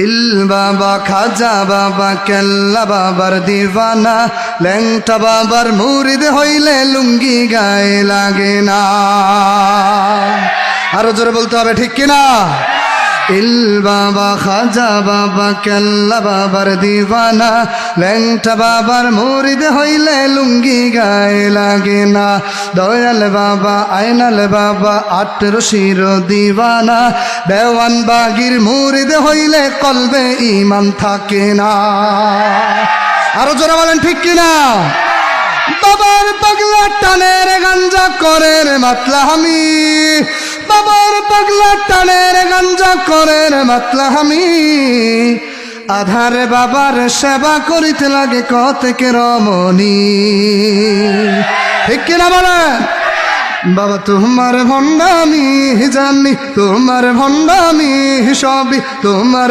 দিল বাবা খাজা বাবা কেল্লা বাবার দিওয়ানা ল্যাংটা বাবার মুরিদ হইলে লুঙ্গি গায়ে লাগে না। আরো জোরে বলতে হবে, ঠিক কিনা? দিল বাবা খাজা বাবা কেল্লা বাবার দিওয়ানা ল্যাংটা বাবার মুরিদ হইলে লুঙ্গি গায়ে লাগে না। দয়াল বাবা আইনাল বাবা আটরশির দিওয়ানা দেওয়ান বাগির মুরিদ হইলে কলবে ঈমান থাকে না। আরো জোরে বলেন, ঠিক কিনা? বাবার পাগলা টানের গাঞ্জা করে রে মাতলা আমি, বাবার পাগলা টানের গাঞ্জা করে রে মাতলা আমি। আধারে বাবার সেবা করিতে লাগে কতকে রমণী, ঠিক কিনা বলেন? বাবা তোমার ভণ্ডামি জানি, তোমার ভণ্ডামি সবই তোমার